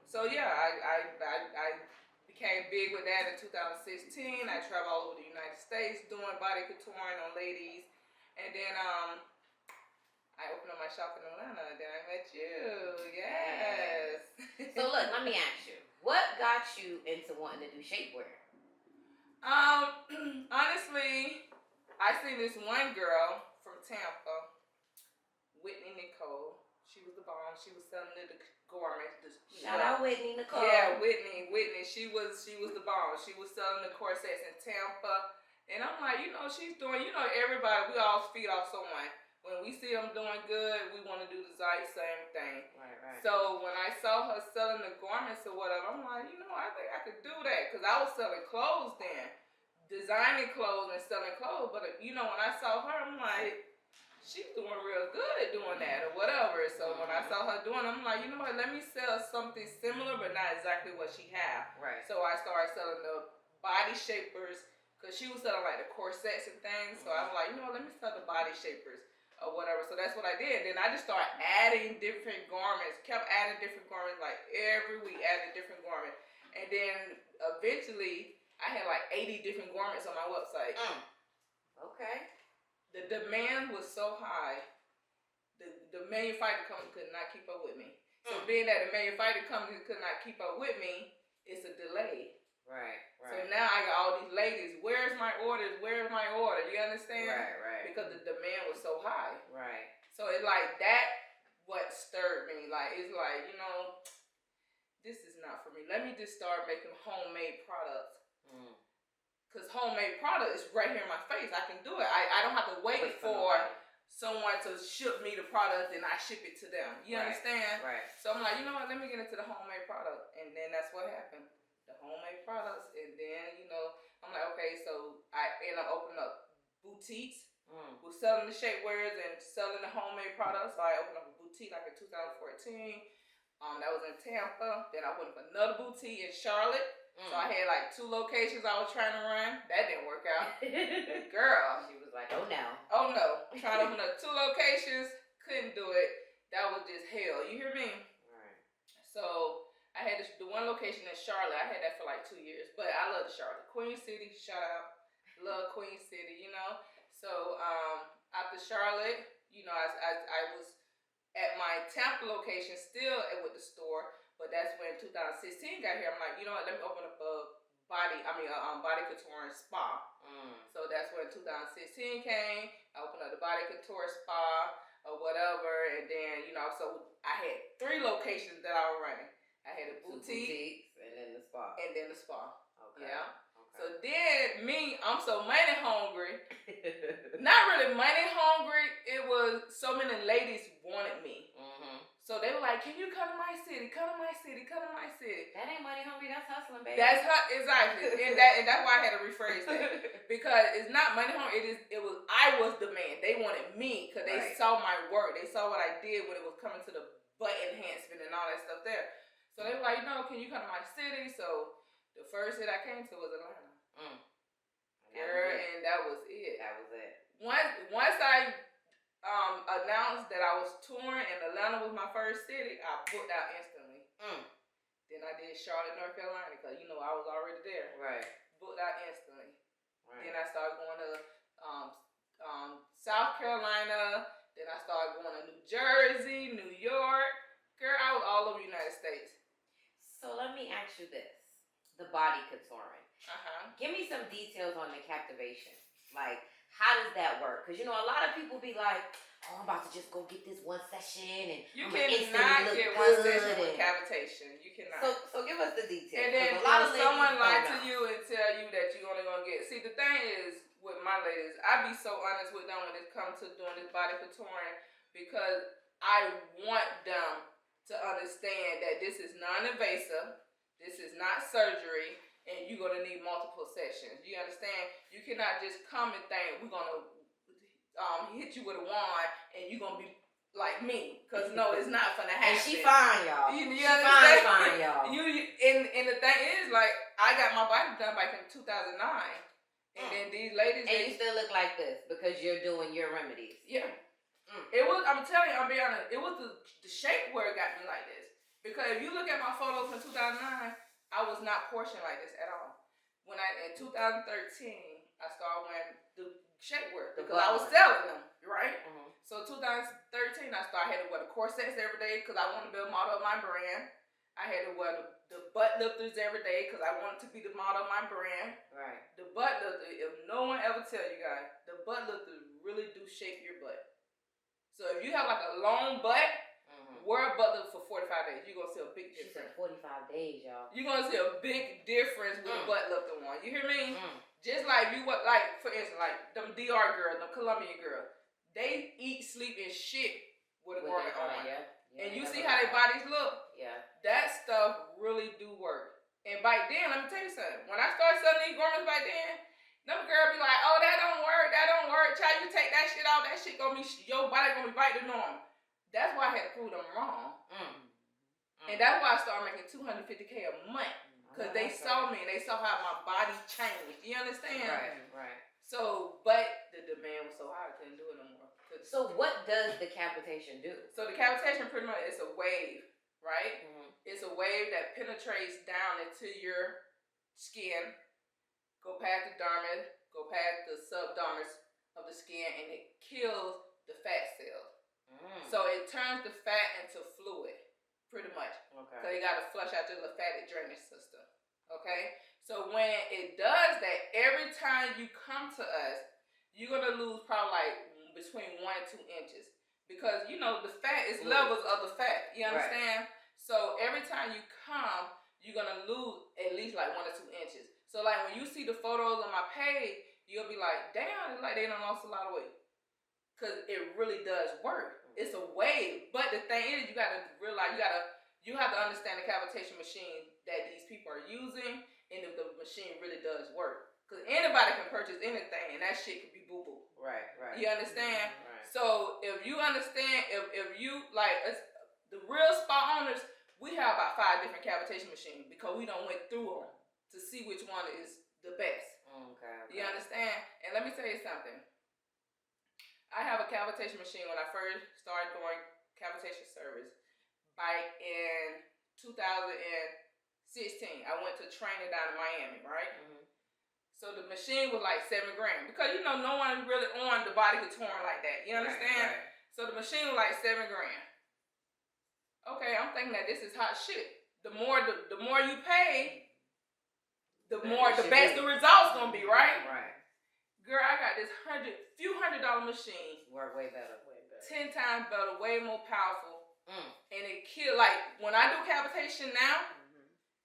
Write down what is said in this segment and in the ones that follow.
So yeah, I became big with that in 2016. I traveled all over the United States doing body contouring on ladies, and then I opened up my shop in Atlanta, and then I met you. Yes. So look, let me ask you, what got you into wanting to do shapewear? Honestly, I seen this one girl from Tampa, Whitney Nicole. She was the bomb. She was selling the garments. Shout out Whitney Nicole. Yeah, Whitney. She was the bomb. She was selling the corsets in Tampa, and I'm like, she's doing. Everybody. We all feed off someone. When we see them doing good, we want to do the same thing. Right. So when I saw her selling the garments or whatever, I'm like, I think I could do that, because I was selling clothes then, designing clothes and selling clothes. But when I saw her, I'm like, she's doing real good doing that or whatever. So when I saw her doing it, I'm like, what, let me sell something similar but not exactly what she had. Right. So I started selling the body shapers, because she was selling like the corsets and things. So I was like, let me sell the body shapers or whatever. So that's what I did. Then I just started adding different garments, kept adding different garments, like every week adding different garments. And then eventually I had like 80 different garments on my website. Okay. The demand was so high, the manufacturing company could not keep up with me. So being that the manufacturing company could not keep up with me, it's a delay. Right. So now I got all these ladies, where's my orders? Where's my order? You understand? Right. Because the demand was so high. Right. So it's like that what stirred me. Like, it's like, this is not for me. Let me just start making homemade products. Because homemade product is right here in my face. I can do it. I don't have to wait for someone to ship me the product and I ship it to them. You understand? Right. So I'm like, let me get into the homemade product. And then that's what happened. The homemade products. And then, I'm like, okay, so I end up opening up boutiques. We're selling the shapewears and selling the homemade products. So I opened up a boutique like in 2014. That was in Tampa. Then I went up another boutique in Charlotte. So I had like 2 locations I was trying to run. That didn't work out. Girl. She was like, oh no. Trying to open up 2 locations. Couldn't do it. That was just hell. You hear me? Right. So I had the one location in Charlotte. I had that for like 2 years. But I love Charlotte. Queen City, shout out. Love Queen City, So after Charlotte, I was at my Tampa location still with the store. But that's when 2016 got here. I'm like, let me open up a body contouring spa. So that's when 2016 came. I opened up the body couture spa or whatever. And then, so I had 3 locations that I was running. I had a boutique. And then the spa. Okay. Yeah. So then I'm so money hungry. Not really money hungry. It was so many ladies wanted me. So they were like, can you come to my city? Come to my city. Come to my city. That ain't money hungry. That's hustling, baby. That's exactly. and that's why I had to rephrase that. Because it's not money hungry. I was the man. They wanted me because they saw my work. They saw what I did when it was coming to the butt enhancement and all that stuff there. So they were like, can you come to my city? So the first city I came to was Atlanta. And that was it. Once I announced that I was touring and Atlanta was my first city, I booked out instantly. Then I did Charlotte, North Carolina, because I was already there. Right. Booked out instantly. Right. Then I started going to South Carolina. Then I started going to New Jersey, New York. Girl, I was all over the United States. So let me ask you this: the body contouring. Give me some details on Decapitation. Like, how does that work? Because, a lot of people be like, oh, I'm about to just go get this one session. And you cannot get one session with Decapitation. You cannot. So give us the details. And then someone lie to you and tell you that you're only going to get. See, the thing is, with my ladies, I be so honest with them when it comes to doing this body contouring, because I want them to understand that this is non-invasive. This is not surgery. And you're going to need multiple sessions. You understand? You cannot just come and think we're going to hit you with a wand and you're going to be like me. Because, no, it's not going to happen. And she fine, y'all. You she understand? fine, y'all. And the thing is, like, I got my body done back in 2009. And then these ladies... And you still look like this because you're doing your remedies. Yeah. It was, I'm telling you, I'll be honest, it was the shapewear got me like this. Because if you look at my photos from 2009, I was not portioned like this at all. When in 2013, I started wearing the shapewear because I was selling them, right? Mm-hmm. So 2013, I had to wear the corsets every day because I wanted to be a model of my brand. I had to wear the butt lifters every day because I wanted to be the model of my brand. Right. The butt lifter, if no one ever tell you guys, the butt lifters really do shape your butt. So if you have like a long butt, wear a butt lifter for 45 days. You're going to see a big difference. She said 45 days, y'all. You're going to see a big difference with a butt lifter one. You hear me? Just like you, like, for instance, like them DR girls, them Colombian girls, they eat, sleep, and shit with a garment on. Yeah. And you see how their bodies look? Yeah. That stuff really do work. And back then, let me tell you something. When I started selling these garments back then, them girls be like, oh, that don't work. Child, you take that shit off, that shit gonna be, your body gonna be back to normal. That's why I had to prove them wrong. And that's why I started making $250K a month. Because they saw me and they saw how my body changed. You understand? Right. So, but the demand was so high, I couldn't do it no more. So what does decapitation do? So decapitation pretty much is a wave, right? Mm-hmm. It's a wave that penetrates down into your skin, go past the dermis, go past the subdermis of the skin, and it kills the fat cells. So it turns the fat into fluid, pretty much. Okay. So you got to flush out your lymphatic drainage system. Okay? So when it does that, every time you come to us, you're going to lose probably like between 1 and 2 inches. Because, you know, the fat is levels of the fat. You understand? Right. So every time you come, you're going to lose at least like 1 or 2 inches. So like when you see the photos on my page, you'll be like, damn, it's like they done lost a lot of weight. Because it really does work. It's a wave. But the thing is, you got to realize, you have to understand the cavitation machine that these people are using and if the machine really does work. Because anybody can purchase anything and that shit could be boo-boo. Right. You understand? Right. So if you understand, if you, like, the real spa owners, we have about 5 different cavitation machines because we done went through them to see which one is the best. Okay. You understand? And let me tell you something. I have a cavitation machine when I first started doing cavitation service back in 2016. I went to training down in Miami, right? Mm-hmm. So the machine was like $7,000 because, you know, no one really on the body couture like that. You understand? Right. So the machine was like $7,000. Okay, I'm thinking that this is hot shit. The more you pay, the best the results gonna be, right? Right. Girl, I got this few $100 machine. Work way better. 10 times better, way more powerful. And it kill, like, when I do cavitation now,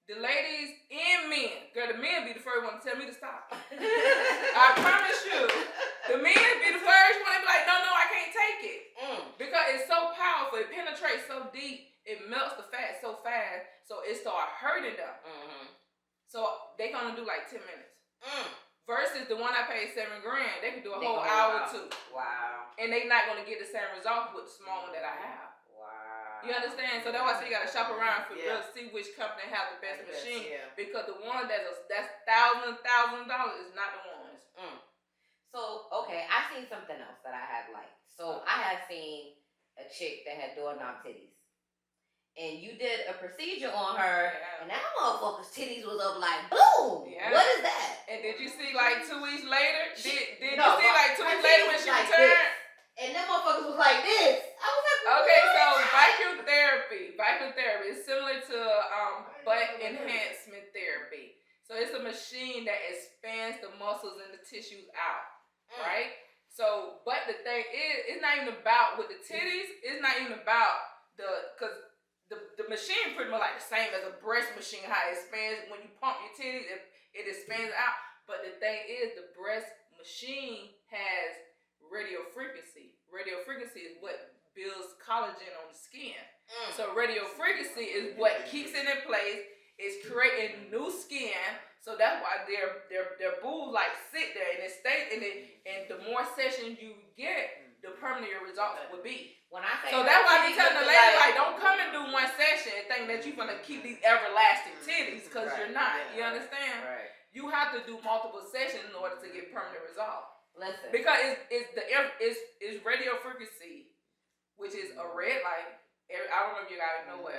the ladies and men, girl, the men be the first one to tell me to stop. I promise you. The men be the first one to be like, no, I can't take it. Because it's so powerful. It penetrates so deep. It melts the fat so fast. So it starts hurting them. So they gonna do like 10 minutes. Versus the one I paid $7,000, they could do a whole hour or 2. Wow. And they not gonna get the same result with the small one that I have. Wow. You understand? So that's why I say you gotta shop around for real, see which company have the best machine. Yeah. Because the one that's $1,000 is not the ones. So okay, I seen something else that I had liked. So I had seen a chick that had doorknob titties. And you did a procedure on her, and that motherfucker's titties was up like boom. Yeah. What is that? And did you see like 2 weeks later? Did you see like 2 weeks later when she like returned? This. And them motherfuckers was like this. I was like, okay, so vacuum therapy is similar to butt enhancement therapy. So it's a machine that expands the muscles and the tissues out, right? So, but the thing is, it's not even about with the titties. It's not even about because the machine pretty much like the same as a breast machine, how it expands when you pump your titties, it expands out. But the thing is, the breast machine has radio frequency. Radio frequency is what builds collagen on the skin. So radio frequency is what keeps it in place. It's creating new skin. So that's why their boobs like sit there and it stays in it. And the more sessions you get, the permanent your results will be. When I say so that's why I be telling the lady, like, don't come and do one session and think that you're going to keep these everlasting titties, because you're not. You understand? Right. You have to do multiple sessions in order to get permanent results. Listen. Because it's radio frequency, which is a red light, I don't know if you guys know what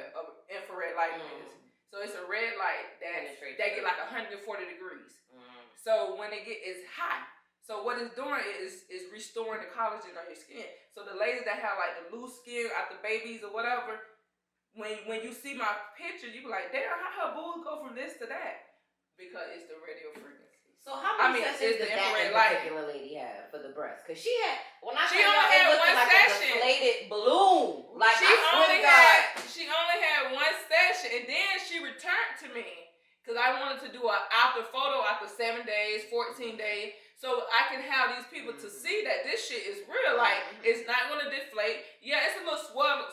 infrared light is. So it's a red light that they get like 140 degrees. So when it's hot. So what it's doing is restoring the collagen on your skin. So the ladies that have like the loose skin after babies or whatever, when you see my picture, you be like, damn, how her boobs go from this to that? Because it's the radio frequency. So how many sessions did that particular lady have for the breast? Because she had, when I she only had one like session. A deflated balloon. Like she only had one session, and then she returned to me because I wanted to do an after photo after 7 days, 14 days, so I can have these people to see that this shit is real. Like it's not gonna deflate. Yeah, it's a little swollen.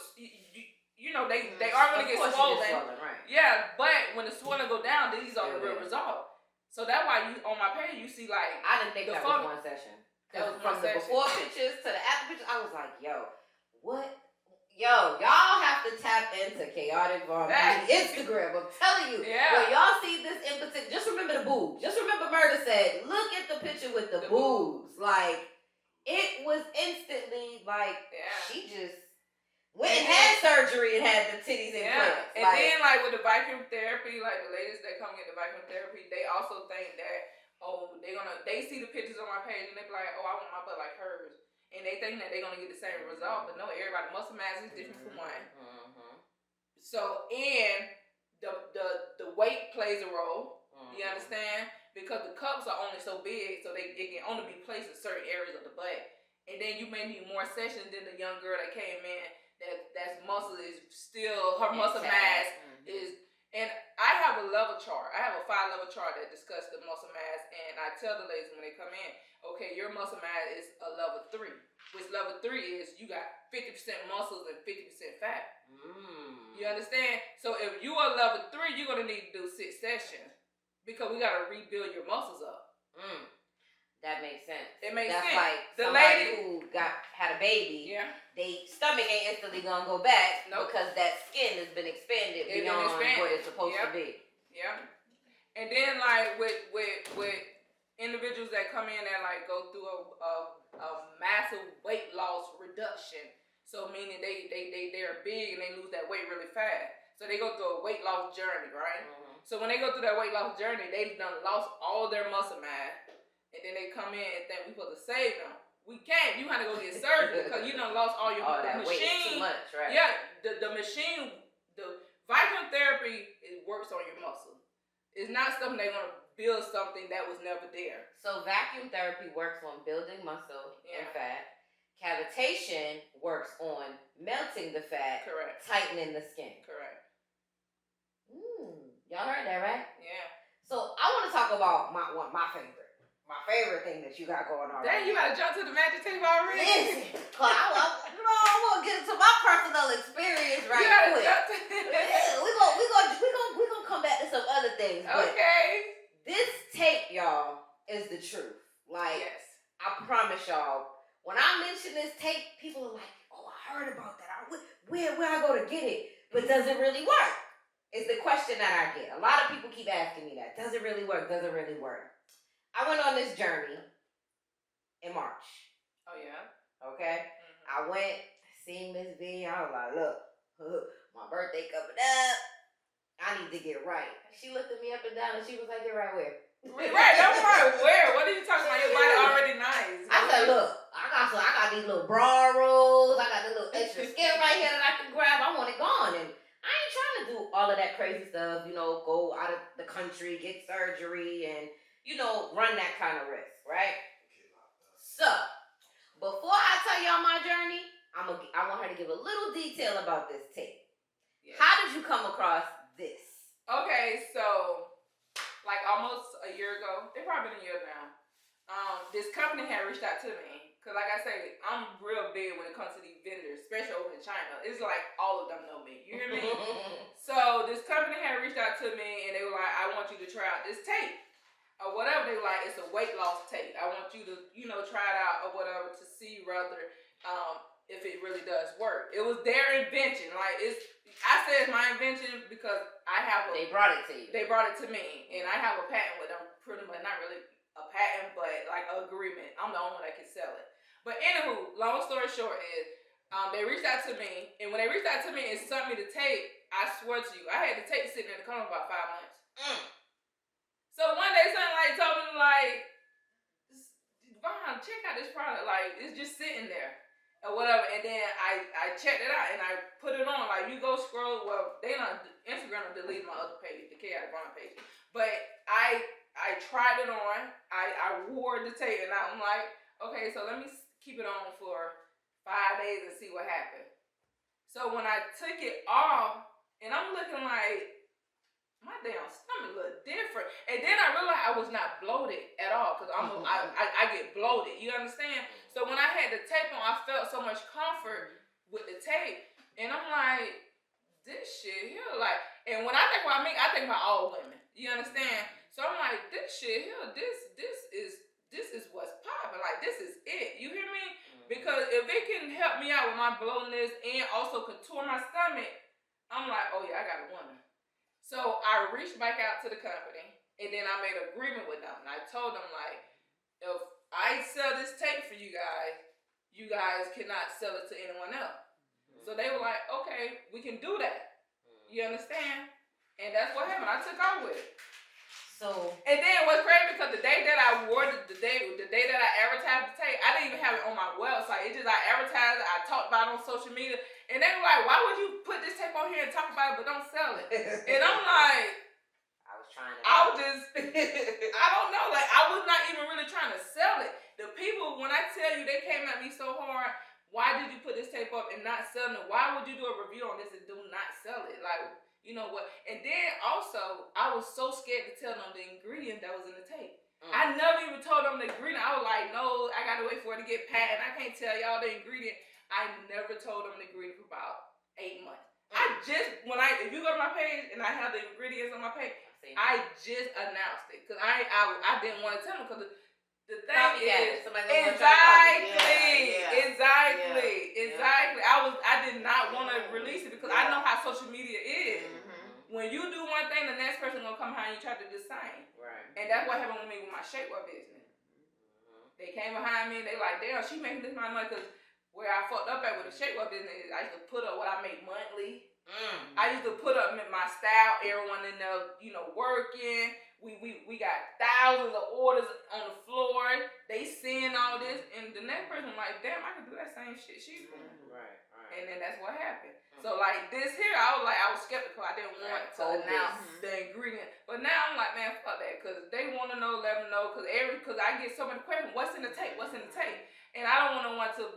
You know they are gonna get swollen. Right. Yeah, but when the swelling go down, these are the real results. So that's why you on my page you see like I didn't think that was one session. That was from one the session. Before pictures to the after pictures, I was like, what? Y'all have to tap into Kaotic Instagram. I'm telling you. Yeah. When y'all see this in particular, just remember the boobs. Just remember Murder said, look at the picture with the boobs. Like, it was instantly like, she just went and had surgery and had the titties in place. And then like with the vacuum therapy, like the ladies that come get the vacuum therapy, they also think that they see the pictures on my page and they be like, oh, I want my butt like hers, and they think that they're gonna get the same result, but no, everybody muscle mass is different from one. So and the weight plays a role. You understand? Because the cups are only so big, so it can only be placed in certain areas of the butt, and then you may need more sessions than the young girl that came in. That's muscle is still her muscle mass is, and I have a level chart. I have a 5-level chart that discusses the muscle mass, and I tell the ladies when they come in, okay, your muscle mass is a level 3, which level 3 is you got 50% muscles and 50% fat. You understand? So if you are level 3, you're gonna need to do 6 sessions because we gotta rebuild your muscles up. That makes sense. It makes sense. That's like the somebody lady who had a baby. Yeah. They stomach ain't instantly gonna go back because that skin has been expanded beyond what it's supposed to be. Yeah. And then like with individuals that come in and like go through a massive weight loss reduction. So meaning they're big and they lose that weight really fast. So they go through a weight loss journey, right? So when they go through that weight loss journey, they've done lost all their muscle mass. And then they come in and think we're supposed to save them. We can't. You have to go get surgery because you done lost all your that machine. Weight too much, right? Yeah, the machine, the vacuum therapy, it works on your muscle. It's not something they're gonna build something that was never there. So vacuum therapy works on building muscle and fat. Cavitation works on melting the fat, correct, tightening the skin. Correct. Y'all heard that, right? Yeah. So I want to talk about my favorite thing that you got going on. Dang, you gotta jump to the magic table already. Listen, I want to get into my personal experience right quick. We're gonna come back to some other things. Okay. This tape, y'all, is the truth. Like, I promise y'all, when I mention this tape, people are like, oh, I heard about that. Where I go to get it? But does it really work? Is the question that I get. A lot of people keep asking me that. Does it really work? Does it really work? I went on this journey in March. Oh, yeah? Okay? I went, seen Miss B. I was like, look, my birthday coming up. I need to get right. She looked at me up and down and she was like, get right where? Right, don't right where? What are you talking about? Your body already nice. I said, look, I got these little bra rolls. I got this little extra skin right here that I can grab. I want it gone. And I ain't trying to do all of that crazy stuff, go out of the country, get surgery, and run that kind of risk, right? So, before I tell y'all my journey, I want her to give a little detail about this tape. Yes. How did you come across this? Okay, so, like almost a year ago, it's probably been a year now, this company had reached out to me. Because like I say, I'm real big when it comes to these vendors, especially over in China. It's like all of them know me. You hear me? So, this company had reached out to me and they were like, I want you to try out this tape. Or whatever, they were like, it's a weight loss tape. I want you to, try it out or whatever to see rather if it really does work. It was their invention. Like, I said it's my invention because they brought it to you. They brought it to me. And I have a patent with them, pretty much, not really a patent, but like an agreement. I'm the only one that can sell it. But anywho, long story short is, They reached out to me, and when they reached out to me and sent me the tape, I swear to you, I had the tape sitting in the corner about 5 months. So one day, something told me Vaughn, check out this product. It's just sitting there or whatever. And then I checked it out and I put it on. You go scroll. Well, Instagram deleted my other page, the Kaotic Vaughn page. But I tried it on. I wore the tape, and I'm like, okay, so let me keep it on for 5 days and see what happened. So when I took it off, and I'm looking like, my damn stomach looked different. And then I realized I was not bloated at all, because I get bloated. You understand? So when I had the tape on, I felt so much comfort with the tape. And I'm like, this shit here, and when I think about me, I think about all women. You understand? So I'm like, this shit here, this is what's popping. This is it. You hear me? Because if it can help me out with my bloatedness and also contour my stomach, I'm like, oh yeah, I got a woman. So I reached back out to the company, and then I made an agreement with them. And I told them, if I sell this tape for you guys cannot sell it to anyone else. So they were like, okay, we can do that. You understand? And that's what happened. I took off with it. And then what's crazy, because the day that I wore the day that I advertised the tape, I didn't even have it on my website. It just, I advertised it, I talked about it on social media, and they were like, why would you put this tape on here and talk about it but don't sell it? And I'm like, I don't know, I was not even really trying to sell it. The people, when I tell you, they came at me so hard, why did you put this tape up and not sell it? Why would you do a review on this and do not sell it? You know what? And then also, I was so scared to tell them the ingredient that was in the tape. I never even told them the ingredient. I was like, no, I gotta wait for it to get patented. I can't tell y'all the ingredient. I never told them the ingredient for about 8 months. If you go to my page and I have the ingredients on my page, I just announced it. Because I didn't want to tell them, because the thing is, exactly. I did not want to release it, because I know how social media is. When you do one thing, the next person gonna come behind you and try to do the same. Right. And that's what happened with me with my shapewear business. They came behind me and they like, damn, she making this much money, because where I fucked up at with the shapewear business is I used to put up what I make monthly. I used to put up my style, everyone in there, working. We got thousands of orders on the floor. They seeing all this, and the next person like, damn, I can do that same shit she's doing. Right. And then that's what happened. So this here, I was skeptical. I didn't want to announce the ingredient, but now I'm like, man, fuck that, because they want to know, let them know, because I get so many questions. What's in the tape? What's in the tape? And I don't want to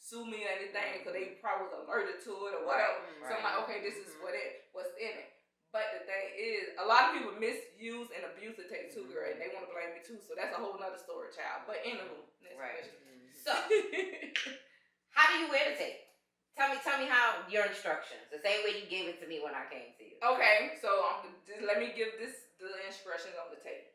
sue me or anything, because they probably was allergic to it or whatever. So I'm like, okay, this is what's in it. But the thing is, a lot of people misuse and abuse the tape too, girl, and they want to blame me too. So that's a whole nother story, child. But anywho, next question. So, how do you wear the tape? Tell me how your instructions. The same way you gave it to me when I came to you. Okay, so just let me give the instructions on the tape,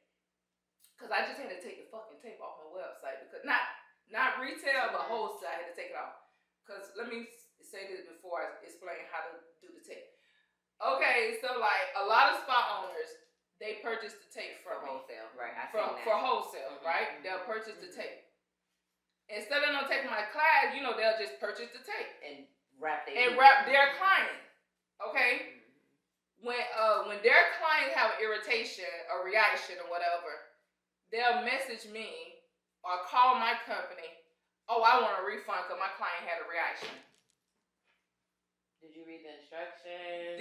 because I just had to take the fucking tape off my website, because not retail but wholesale. I had to take it off, because let me say this before I explain how to do the tape. Okay, so a lot of spa owners, they purchase the tape from wholesale, right? For wholesale, right? They'll purchase the tape. Instead of them taking my class, they'll just purchase the tape and wrap their client. Okay, when their clients have an irritation or reaction or whatever, they'll message me or call my company. Oh, I want a refund because my client had a reaction. Did you read the instructions?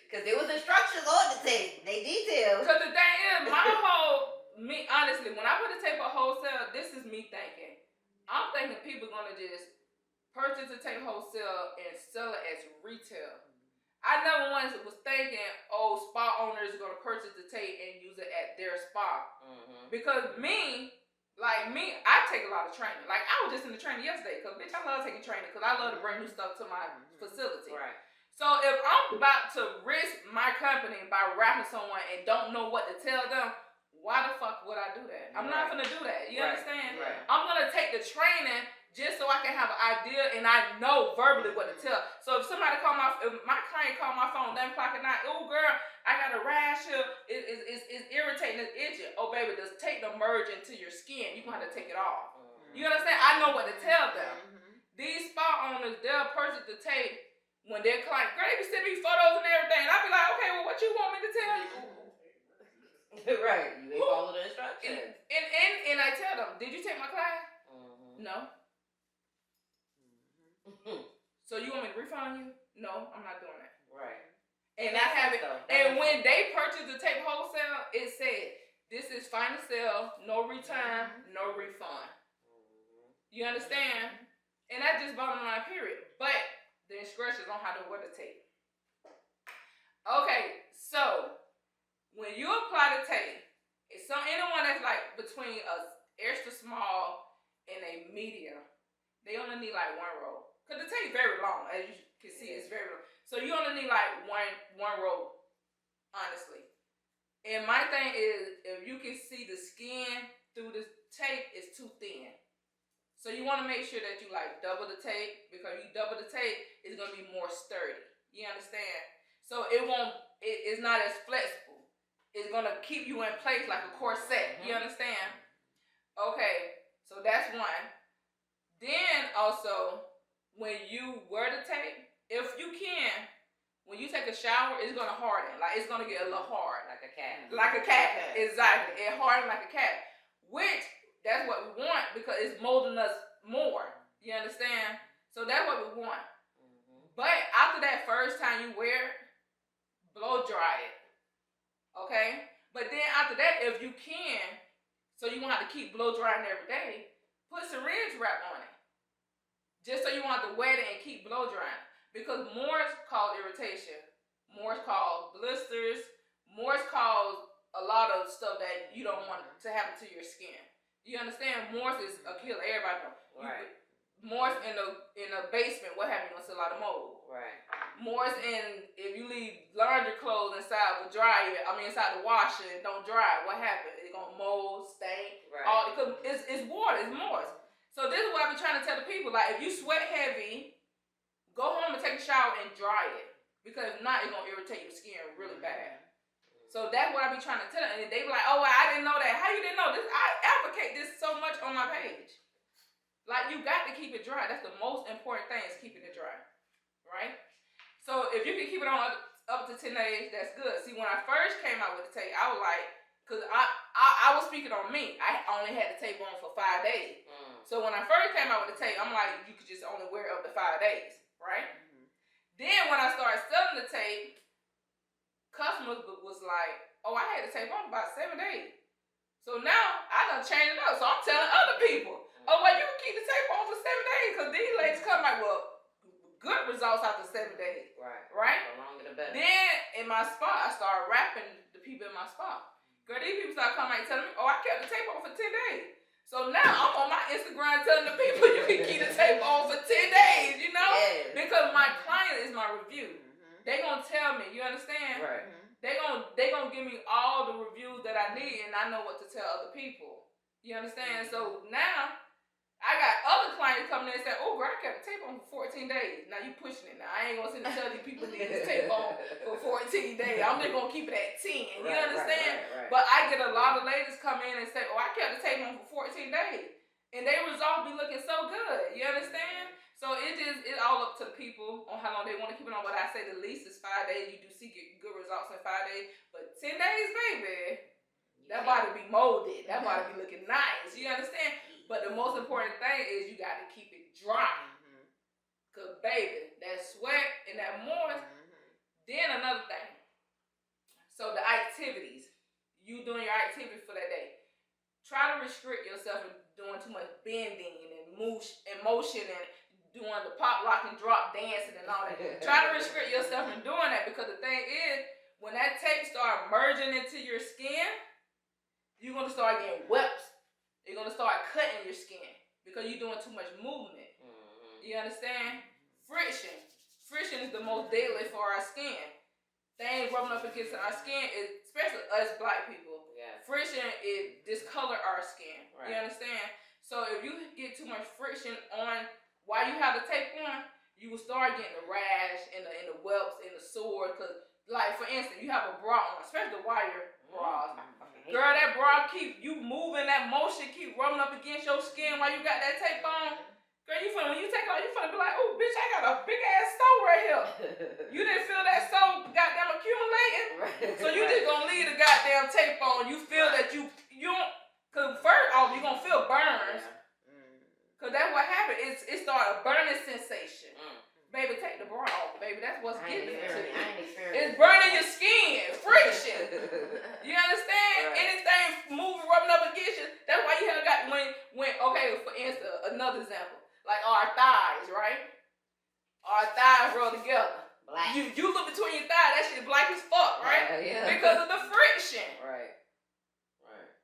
Because there was instructions on the tape. They detailed. Because the thing is, honestly, when I put the tape on wholesale, this is me thinking. I'm thinking people going to just purchase the tape wholesale and sell it as retail. I never once was thinking, spa owners are going to purchase the tape and use it at their spa. Because I take a lot of training. I was just in the training yesterday, because, bitch, I love taking training, because I love to bring new stuff to my facility. Right. So if I'm about to risk my company by rapping someone and don't know what to tell them, why the fuck would I do that? I'm not going to do that. You understand? Right. I'm going to take the training just so I can have an idea and I know verbally what to tell. So if my client called my phone 11 o'clock at night, oh girl, I got a rash here, it's irritating, it's itching. Oh baby, the tape to merge into your skin. You're going to have to take it off. You understand? I know what to tell them. these spa owners, they'll purchase the tape when their client, girl, they be sending me photos and everything. And I be like, okay, well, what you want me to tell you? Right, you ain't follow the instructions. And I tell them, did you take my class? No. So you want me to refund you? No, I'm not doing that. Right. And I have it. And when they purchased the tape wholesale, it said, this is final sale, no return, no refund. You understand? And that just bottom line, period. But the instructions on how to wear the tape. Okay, so when you apply the tape, it's anyone that's like between a extra small and a medium, they only need like one roll. Because the tape very long, as you can see, it's very long. So you only need like one roll, honestly. And my thing is, if you can see the skin through the tape, it's too thin. So you want to make sure that you like double the tape, because you double the tape, it's going to be more sturdy. You understand? So it's not as flexible. It's going to keep you in place like a corset. You understand? Okay, so that's one. Then also, when you wear the tape, if you can, when you take a shower, it's going to harden. Like, it's going to get a little hard. Like a cat. Like a cat. Exactly. It hardens like a cat. Which, that's what we want, because it's molding us more. You understand? So that's what we want. But after that first time you wear it, blow dry it. Okay? But then after that, if you can, so you won't have to keep blow drying every day, put syringe wrap on it. Just so you won't have to wet it and keep blow drying. Because Moors cause irritation. Moors cause blisters. Moors cause a lot of stuff that you don't want to happen to your skin. You understand? Moors is a killer. Everybody knows. Right. Moors in the basement, what have you? Gonna see a lot of mold. Right. Moors if you leave laundry clothes inside the dryer, inside the washer, and don't dry, what happens? It's gonna mold, stink. Right. Because it's water, it's moors. So this is what I be trying to tell the people. Like, if you sweat heavy, go home and take a shower and dry it. Because if not, it's gonna irritate your skin really bad. So that's what I be trying to tell them. And they be like, oh, well, I didn't know that. How you didn't know this? I advocate this so much on my page. Like, you got to keep it dry. That's the most important thing, is keeping it dry. Right? So if you can keep it on up to 10 days, that's good. See, when I first came out with the tape, I was like, because I was speaking on me. I only had the tape on for 5 days. So when I first came out with the tape, I'm like, you could just only wear it up to 5 days. Right? Then when I started selling the tape, customers was like, oh, I had the tape on for about 7 days. So now I done changed it up. So I'm telling other people, oh, well, you can keep the tape on for 7 days, because these ladies come like, well, good results after 7 days. Right? The longer the better. Then in my spot, I started rapping the people in my spot. Girl, these people started coming and telling me, oh, I kept the tape on for 10 days. So now I'm on my Instagram telling the people you can keep the tape on for 10 days, you know? Yes. Because my client is my review. They gonna tell me, you understand? Right. They gonna give me all the reviews that I need, and I know what to tell other people. You understand? So now I got other clients coming in and saying, oh, girl, I kept the tape on for 14 days. Now you pushing it. Now I ain't gonna sit and tell these people need this tape on for 14 days. I'm just gonna keep it at 10. You understand? Right. But I get a lot of ladies come in and say, oh, I kept the tape on for 14 days. And their results be looking so good. You understand? So it's all up to the people on how long they want to keep it on. But I say the least is 5 days. You do see good results in 5 days. But 10 days, baby, that body be molded. That body be looking nice. You understand? But the most important thing is you got to keep it dry. Because, baby, that sweat and that moist. Then another thing. So the activities. You doing your activity for that day. Try to restrict yourself from doing too much bending and motion and doing the pop, lock, and drop dancing and all that. Try to restrict yourself from doing that, because the thing is, when that tape start merging into your skin, you're going to start getting whelps. You're going to start cutting your skin because you're doing too much movement. You understand? Friction. Friction is the most deadly for our skin. Things rubbing up against our skin, especially us black people. Friction, it discolor our skin. Right. You understand? So if you get too much friction on while you have the tape on, you will start getting the rash and the whelps and the sores. Because, like, for instance, you have a bra on, especially the wire bras. Girl, that bra keep you moving, that motion keep rubbing up against your skin while you got that tape on. Girl, when you take it off, you finna be like, oh, bitch, I got a big ass stove right here. You didn't feel that stove goddamn accumulating? Right. So you just gonna leave the goddamn tape on. You feel that you don't, cause first off, you gonna feel burns. Cause that's what happened. It started a burning sensation. Baby, take the bra off, baby. That's what's giving it to you. It's burning your skin, friction. You understand? Right. Anything moving, rubbing up against you. That's why you have got when okay, for instance, another example, like our thighs, right? Our thighs roll together. Black. You look between your thighs, that shit black as fuck, right? Yeah. Because of the friction. Right.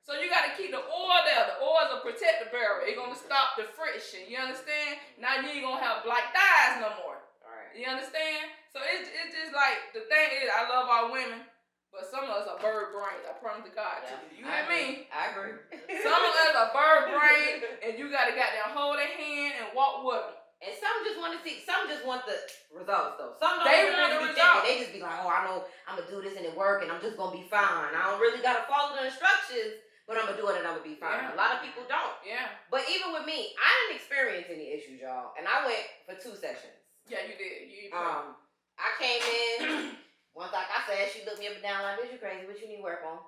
So you got to keep the oil there. The oil is a protective barrier. It's going to stop the friction. You understand? Now you ain't going to have black thighs no more. All right. You understand? So it's just like, the thing is, I love our women, but some of us are bird brains. I promise to God. Yeah. You hear me? I agree. Some of us are bird brains, and you got to goddamn hold their hand and walk with them. And some just want to see, some just want the results though. Some don't even really be thinking. They just be like, oh, I know I'm going to do this and it work and I'm just going to be fine. I don't really got to follow the instructions. But I'm going to do it and I'm going to be fine. Yeah. A lot of people don't. Yeah. But even with me, I didn't experience any issues, y'all. And I went for 2 sessions. Yeah, you did. I came in. Once, like I said, she looked me up and down like, bitch, you crazy. What you need work on?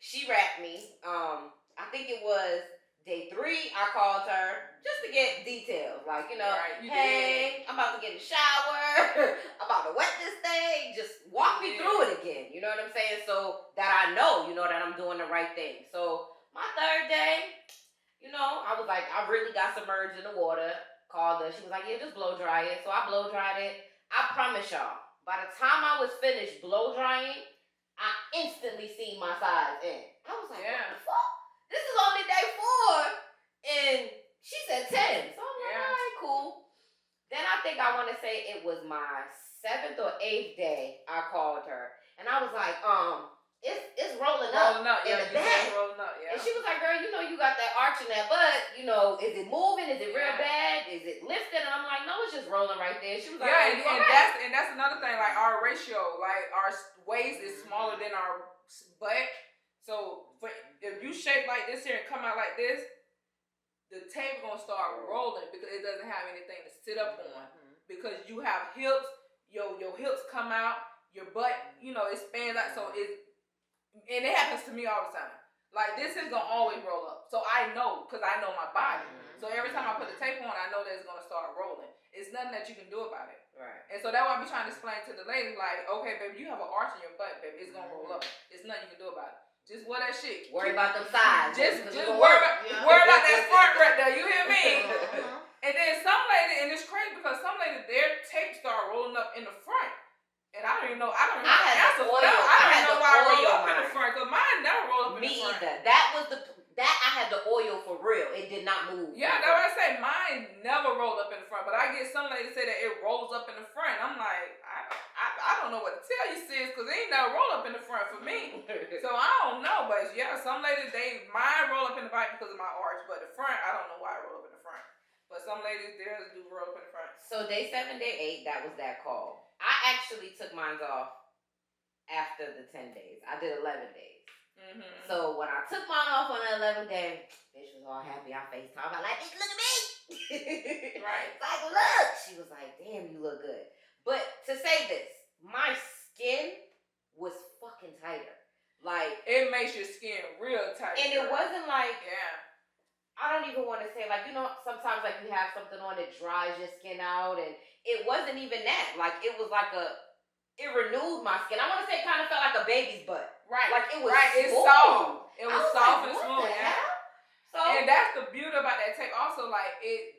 She wrapped me. I think it was day 3. I called her just to get details. Like, you know, right, hey, did. I'm about to get in the shower. I'm about to wet this thing. Just walk me through it again. You know what I'm saying? So that I know, you know, that I'm doing the right thing. So my 3rd day, you know, I was like, I really got submerged in the water. Called her. She was like, yeah, just blow dry it. So I blow dried it. I promise y'all, by the time I was finished blow drying, I instantly seen my size in. I was like, what the fuck? This is only day 4. And she said 10. So I'm like, all right, cool. Then I think I want to say it was my 7th or 8th day I called her. And I was like, it's rolling up in the back. And she was like, girl, you know you got that arch in that butt. You know, is it moving? Is it real bad? Is it lifted? And I'm like, no, it's just rolling right there. She was like, and that's another thing. Like our ratio, like our waist is smaller than our butt. So if you shape like this here and come out like this, the tape gonna start rolling because it doesn't have anything to sit up on. Because you have hips, your hips come out, your butt, you know, it spans out. So and it happens to me all the time. Like this is gonna always roll up. So I know, because I know my body. So every time I put the tape on, I know that it's gonna start rolling. It's nothing that you can do about it. Right. And so that's why I be trying to explain to the lady, like, okay, baby, you have an arch in your butt, baby. It's gonna roll up. It's nothing you can do about it. Just wear that shit. Worry about them sides. Just worry about that front right there. You hear me? And then some lady, and it's crazy because some lady, their tape start rolling up in the front. And I don't even know. I don't know the answer for that. I don't even know why I roll up in the front because mine never roll up in the front. Me either. That I had the oil for real. It did not move. Yeah, that's what I say. Mine never rolled up in the front, but I get some ladies say that it rolls up in the front. I'm like, I don't know what to tell you, sis, because it ain't never roll up in the front for me. So I don't know, but yeah, some ladies mine roll up in the back because of my arch, but the front I don't know why it roll up in the front. But some ladies theirs do roll up in the front. So day 7, day 8, that was that call. I actually took mine off after the 10 days. I did 11 days. So when I took mine off on the 11th day, bitch was all happy. I FaceTime. I'm like, bitch, look at me. Right. Like, look. She was like, damn, you look good. But to say this, my skin was fucking tighter. Like, it makes your skin real tight. And it wasn't like, I don't even want to say, like, you know, sometimes like you have something on that dries your skin out, and it wasn't even that. Like, it was like it renewed my skin. I want to say it kind of felt like a baby's butt. Right. Like it was it's soft. It was soft and smooth. So, and that's the beauty about that tape. Also, like it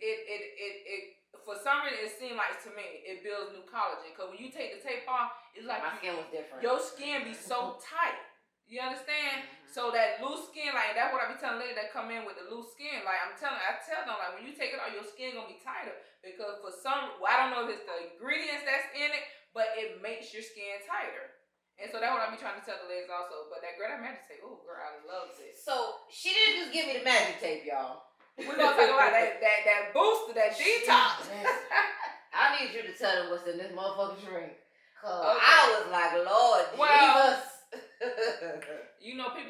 for some reason it seemed like to me it builds new collagen. Because when you take the tape off, it's like my skin was different. Your skin be so tight. You understand? So that loose skin, like that's what I be telling ladies that come in with the loose skin. Like I tell them, like when you take it off, your skin gonna be tighter because I don't know if it's the ingredients that's in it, but it makes your skin tighter. And so that's what I be trying to tell the ladies also. But that girl, that magic tape, oh girl, I love it. So she didn't just give me the magic tape, y'all. We're gonna talk about that booster, that detox. I need you to tell them what's in this motherfucking drink. Cause I was like, Lord Jesus. You know, people